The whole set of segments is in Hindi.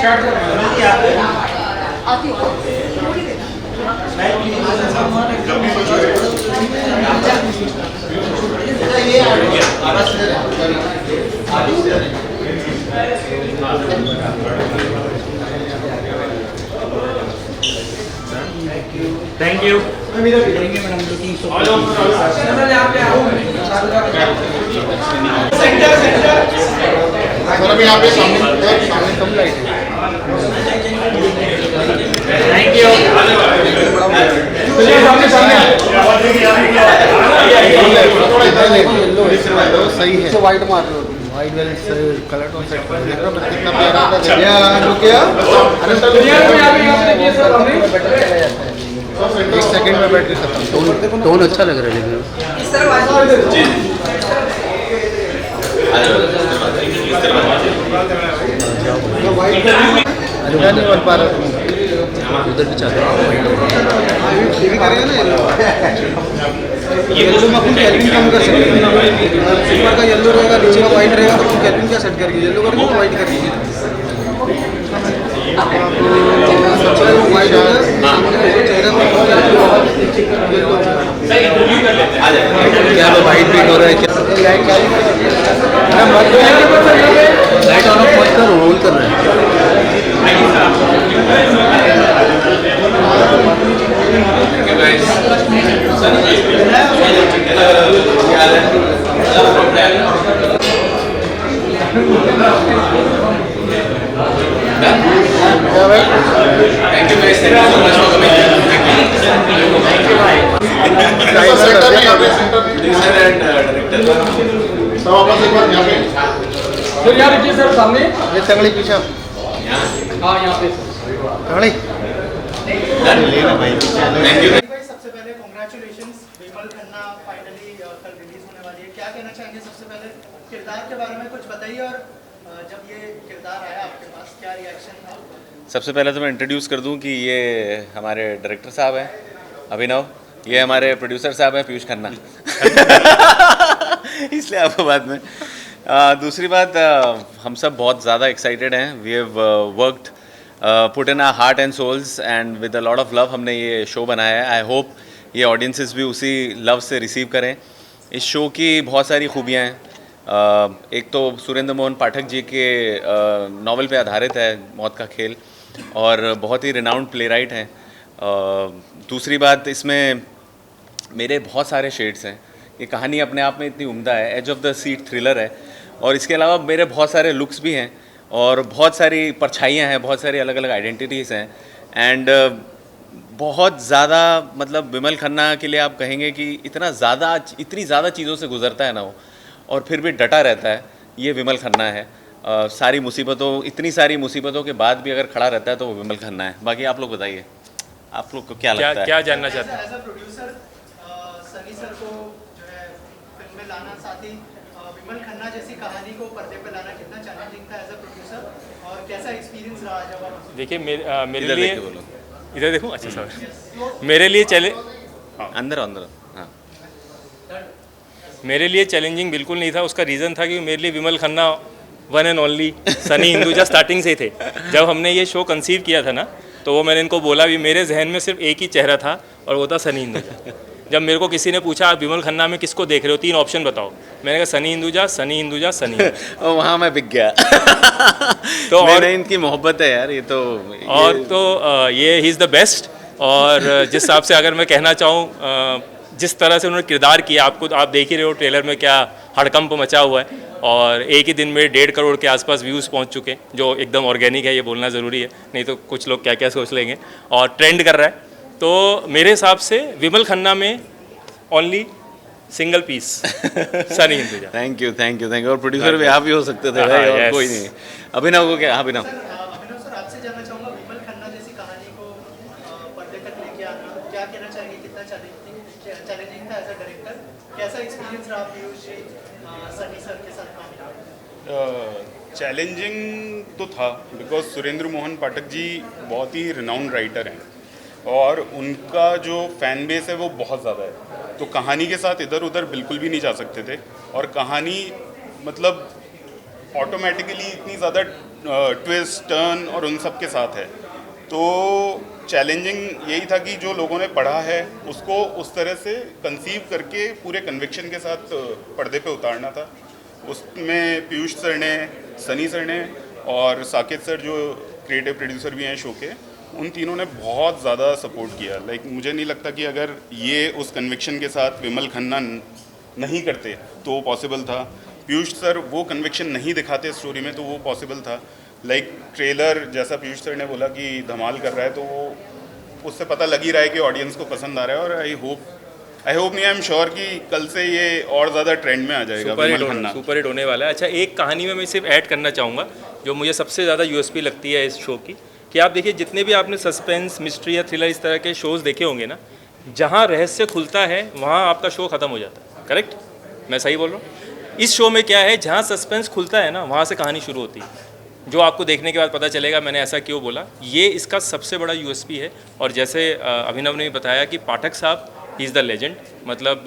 Thank you madam, looking so sir अभी यहाँ पे सामने कम लाइट है। थैंक यू येलो सही है। वाइट मार रहे हो, वाइट वाले कलर टोन सेट कर देख रहा कितना प्यारा एक सेकंड में बैटरी खत्म। टोन अच्छा लग रहा है लेकिन मैं नहीं बन पा रहा, उधर भी चाहते येलो में अपन कैल्विन कम कर सकते हैं। ऊपर का येलो रहेगा, नीचे का वाइट रहेगा, तो अपन कैल्विन क्या सेट करके येलो करेंगे तो वाइट करेंगे। वाइट चेहरा क्या वाइट भी हो रहा है, क्या लाइट ऑन ऑफ मत कर, रोल कर रहे हैं। Thank you guys. Thank you so much for coming. Sir यहाँ देखिए सर, सामने ये तंगड़ी पीछे। हाँ यहाँ पे तंगड़ी लेना भाई। Thank you. सबसे पहले कांग्रेचुलेशंस, विमल खन्ना फाइनली कल रिलीज होने वाली है। क्या कहना चाहेंगे सबसे पहले किरदार के बारे में कुछ बताइए, और जब ये किरदार आया आपके पास क्या रिएक्शन था? सबसे पहले तो मैं इंट्रोड्यूस कर दूं कि ये हमारे डायरेक्टर साहब हैं अभिनव, ये हमारे प्रोड्यूसर साहब हैं पीयूष खन्ना इसलिए आपको बाद में दूसरी बात, हम सब बहुत ज़्यादा एक्साइटेड हैं। We have worked put in our heart and souls and with a lot of love हमने ये शो बनाया है। आई होप ये ऑडियंसेस भी उसी लव से रिसीव करें। इस शो की बहुत सारी खूबियाँ हैं। एक तो सुरेंद्र मोहन पाठक जी के नावल पे आधारित है मौत का खेल, और बहुत ही रिनाउंड प्लेराइट हैं। दूसरी बात, इसमें मेरे बहुत सारे शेड्स हैं। ये कहानी अपने आप में इतनी उम्दा है, edge of the seat thriller है, और इसके अलावा मेरे बहुत सारे लुक्स भी हैं और बहुत सारी परछाइयाँ हैं, बहुत सारी अलग अलग आइडेंटिटीज़ हैं। एंड बहुत ज़्यादा मतलब विमल खन्ना के लिए आप कहेंगे कि इतनी ज़्यादा चीज़ों से गुजरता है ना वो, और फिर भी डटा रहता है। ये विमल खन्ना है। इतनी सारी मुसीबतों के बाद भी अगर खड़ा रहता है तो वो विमल खन्ना है। बाकी आप लोग बताइए, आप लोग को क्या लगता है? क्या जानना चाहते हैं? As a producer Sunny sir को जो है फिल्म में लाना, साथ ही विमल खन्ना जैसी कहानी को पर्दे पे लाना कितना चैलेंजिंग था एज अ प्रोड्यूसर, और कैसा एक्सपीरियंस रहा जब आप? देखिए मेरे लिए इधर देखूँ, अच्छा सर, मेरे लिए अंदर हाँ, मेरे लिए चैलेंजिंग बिल्कुल नहीं था। उसका रीज़न था कि मेरे लिए Vimal Khanna one and only Sunny Hinduja starting से ही थे। जब हमने ये शो कंसीव किया था ना, तो वो मैंने इनको बोला भी, मेरे जहन में सिर्फ एक ही चेहरा था और वो था सनी हिंदुजा। जब मेरे को किसी ने पूछा आप विमल खन्ना में किसको देख रहे हो, 3 ऑप्शन बताओ, मैंने कहा सनी हिंदुजा, सनी हिंदुजा, सनी हिंदुजा। और वहाँ मैं बिक गया तो और इनकी मोहब्बत है यार, ये तो ये ही इज़ द बेस्ट। और जिस हिसाब से अगर मैं कहना चाहूँ, जिस तरह से उन्होंने किरदार किया, आप देख ही रहे हो ट्रेलर में क्या हड़कंप मचा हुआ है, और एक ही दिन में 1.5 करोड़ के आसपास व्यूज़ पहुंच चुके हैं, जो एकदम ऑर्गेनिक है, ये बोलना ज़रूरी है, नहीं तो कुछ लोग क्या क्या सोच लेंगे, और ट्रेंड कर रहा है। तो मेरे हिसाब से विमल खन्ना में only single piece Sunny Hinduja. Thank you. और प्रोड्यूसर भी आप ही हो सकते थे भाई, और कोई नहीं। अभिनव को क्या? अभिनव सर आपसे जानना चाहूँगा, विमल खन्ना जैसी कहानी को पर्दे तक लेके आना, क्या कहना चाहेंगे, कितना चैलेंजिंग था एज अ डायरेक्टर? कैसा एक्सपीरियंस रहा पीयूष जी सनी सर के साथ काम? चैलेंजिंग तो था, बिकॉज सुरेंद्र मोहन पाठक जी बहुत ही रिनाउंड राइटर हैं और उनका जो फैन बेस है वो बहुत ज़्यादा है, तो कहानी के साथ इधर उधर बिल्कुल भी नहीं जा सकते थे। और कहानी मतलब ऑटोमेटिकली इतनी ज़्यादा ट्विस्ट टर्न और उन सब के साथ है। तो चैलेंजिंग यही था कि जो लोगों ने पढ़ा है उसको उस तरह से कंसीव करके पूरे कन्विक्शन के साथ पर्दे पे उतारना था। उसमें पीयूष सर ने, सनी सर ने और साकेत सर जो क्रिएटिव प्रोड्यूसर भी हैं शो के, उन तीनों ने बहुत ज़्यादा सपोर्ट किया। लाइक मुझे नहीं लगता कि अगर ये उस कन्विक्शन के साथ विमल खन्ना नहीं करते तो वो पॉसिबल था। पीयूष सर वो कन्विक्शन नहीं दिखाते स्टोरी में तो वो पॉसिबल था। लाइक ट्रेलर जैसा पीयूष सर ने बोला कि धमाल कर रहा है, तो वो उससे पता लग ही रहा है कि ऑडियंस को पसंद आ रहा है। और आई होप नहीं, आई एम श्योर कि कल से ये और ज़्यादा ट्रेंड में आ जाएगा। सुपर हिट होने वाला है। अच्छा, एक कहानी में मैं सिर्फ ऐड करना चाहूँगा जो मुझे सबसे ज़्यादा यूएसपी लगती है इस शो की, कि आप देखिए जितने भी आपने सस्पेंस, मिस्ट्री या थ्रिलर इस तरह के शोज़ देखे होंगे ना, जहाँ रहस्य खुलता है वहाँ आपका शो ख़त्म हो जाता है। करेक्ट? मैं सही बोल रहा हूँ? इस शो में क्या है, जहाँ सस्पेंस खुलता है ना वहाँ से कहानी शुरू होती है, जो आपको देखने के बाद पता चलेगा मैंने ऐसा क्यों बोला। ये इसका सबसे बड़ा यूएसपी है। और जैसे अभिनव ने भी बताया कि पाठक साहब ही इज़ द लेजेंड, मतलब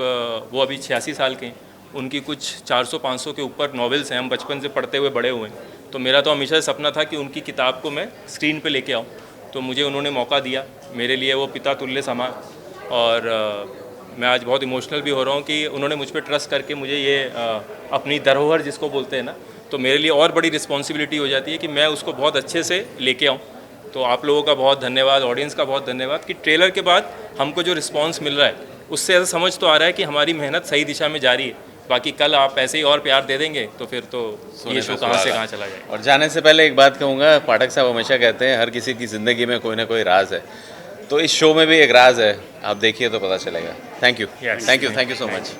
वो अभी 86 साल के हैं, उनकी कुछ 400-500 के ऊपर नॉवेल्स हैं, हम बचपन से पढ़ते हुए बड़े हुए हैं। तो मेरा तो हमेशा सपना था कि उनकी किताब को मैं स्क्रीन पे लेके आऊँ, तो मुझे उन्होंने मौका दिया। मेरे लिए वो पिता तुल्य समा, और मैं आज बहुत इमोशनल भी हो रहा हूँ कि उन्होंने मुझ पर ट्रस्ट करके मुझे ये अपनी धरोहर जिसको बोलते हैं ना, तो मेरे लिए और बड़ी रिस्पॉन्सिबिलिटी हो जाती है कि मैं उसको बहुत अच्छे से लेके आऊँ। तो आप लोगों का बहुत धन्यवाद, ऑडियंस का बहुत धन्यवाद कि ट्रेलर के बाद हमको जो रिस्पॉन्स मिल रहा है उससे ऐसा समझ तो आ रहा है कि हमारी मेहनत सही दिशा में जारी है। बाकी कल आप ऐसे ही और प्यार दे देंगे तो फिर तो ये शो कहाँ से कहाँ चला जाएगा। और जाने से पहले एक बात कहूँगा, पाठक साहब हमेशा कहते हैं हर किसी की ज़िंदगी में कोई ना कोई राज है, तो इस शो में भी एक राज है, आप देखिए तो पता चलेगा। Thank you, thank you so much.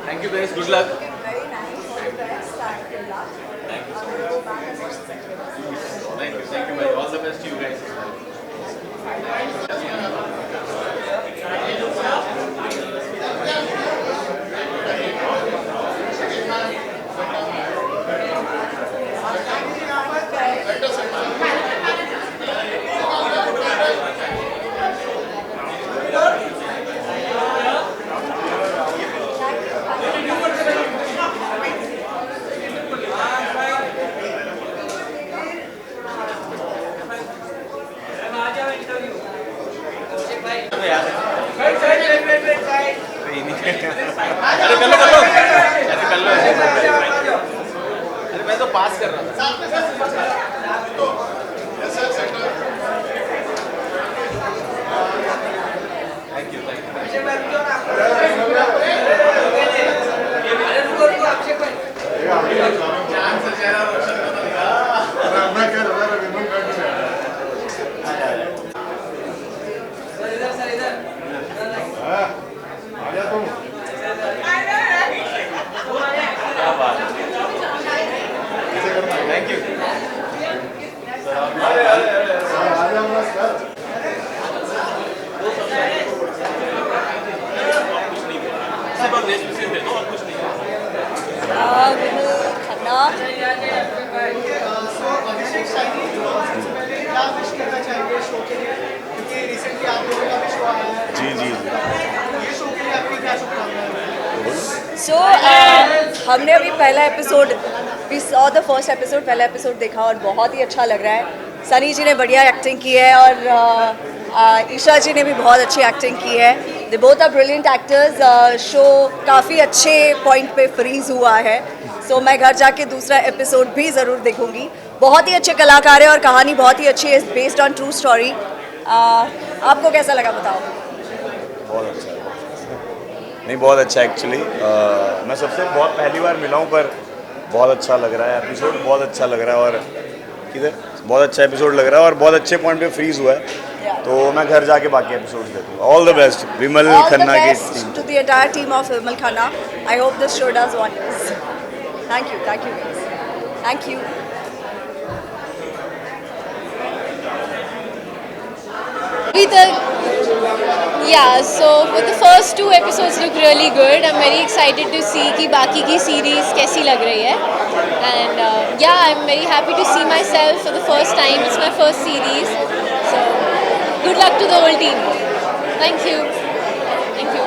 Thank you guys. Good luck. Very nice. All the best. And good luck. Thank you so much. Go back and watch the Thank you. All the best to you guys. अरे मैं तो पास कर रहा था। इधर सर, इधर सिर्फ रेस में दे दो और कुछ नहीं। विमल खन्ना। सो अभिषेक शाइनी, सबसे पहले क्या विश करना चाहेंगे शो के लिए, क्योंकि रिसेंटली आप लोगों का भी शो आया है, जी जी जी ये शो के लिए आपकी क्या शुभकामनाएं हैं? सो हमने अभी पहला episode, we saw the first episode, पहला एपिसोड देखा और बहुत ही अच्छा लग रहा है। सनी जी ने बढ़िया एक्टिंग की है और ईशा जी ने भी बहुत अच्छी एक्टिंग की है। They both are brilliant actors. Show काफ़ी अच्छे पॉइंट पे फ्रीज हुआ है, सो मैं घर जाके दूसरा एपिसोड भी ज़रूर देखूंगी। बहुत ही अच्छे कलाकार हैं और कहानी बहुत ही अच्छी है, बेस्ड ऑन ट्रू स्टोरी। आपको कैसा लगा बताओ? बहुत अच्छा है। नहीं, बहुत अच्छा एक्चुअली। मैं सबसे बहुत पहली बार मिला हूँ, पर बहुत अच्छा लग रहा है एपिसोड, बहुत अच्छा लग रहा है। और किधर बहुत अच्छा एपिसोड लग रहा है और बहुत अच्छे पॉइंट पे फ्रीज हुआ है। तो मैं घर जाके बाकी एपिसोड्स देखूंगा। All the best Vimal Khanna की team to the entire team of Vimal Khanna. I hope this show does wonders. Thank you guys. Thank you. अभी तक so for the first 2 episodes look really good. I'm very excited to see कि बाकी की series कैसी लग रही है, and I'm very happy to see myself for the first time. It's my first series, so good luck to the whole team. Thank you. Thank you.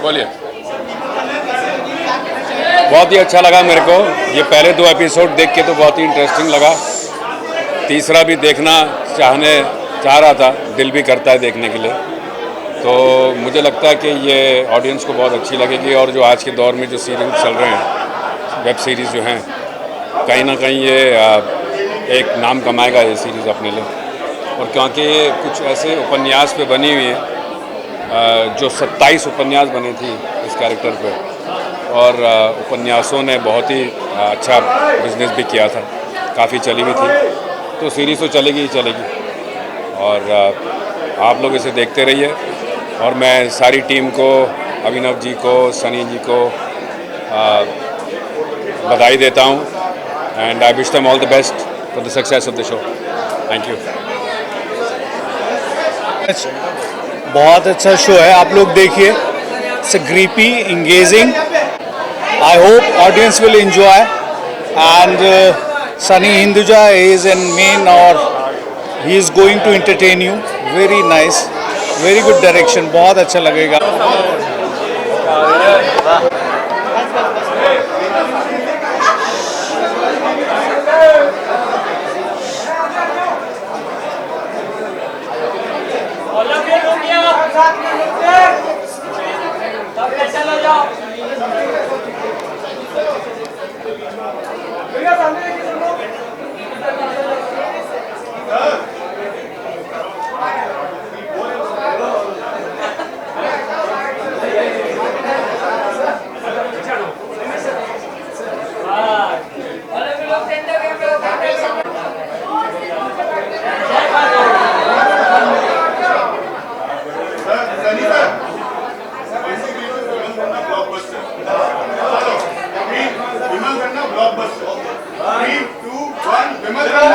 बोलिए। बहुत ही अच्छा लगा मेरे को। ये पहले 2 एपिसोड देख के तो बहुत ही इंटरेस्टिंग लगा। तीसरा भी देखना चाह रहा था, दिल भी करता है देखने के लिए। तो मुझे लगता है कि ये ऑडियंस को बहुत अच्छी लगेगी। और जो आज के दौर में जो सीरीज चल रहे हैं, वेब सीरीज़ जो हैं, कहीं ना कहीं ये एक नाम कमाएगा ये सीरीज़ अपने लिए। और क्योंकि ये कुछ ऐसे उपन्यास पे बनी हुई है, जो 27 उपन्यास बने थी इस कैरेक्टर पे, और उपन्यासों ने बहुत ही अच्छा बिजनेस भी किया था, काफ़ी चली भी थी। तो सीरीज़ तो चलेगी ही चलेगी। और आप लोग इसे देखते रहिए। और मैं सारी टीम को, अभिनव जी को, सनी जी को बधाई देता हूँ। And I wish them all the best for the success of the show. Thank you. बहुत अच्छा शो है, आप लोग देखिए। It's grippy, engaging. I hope audience will enjoy. And Sunny Hinduja is in main और he is going to entertain you. Very nice, very good direction, बहुत अच्छा लगेगा। विमल खन्ना ब्लॉकबस्टर। 3, 2, 1 विमल खन्ना।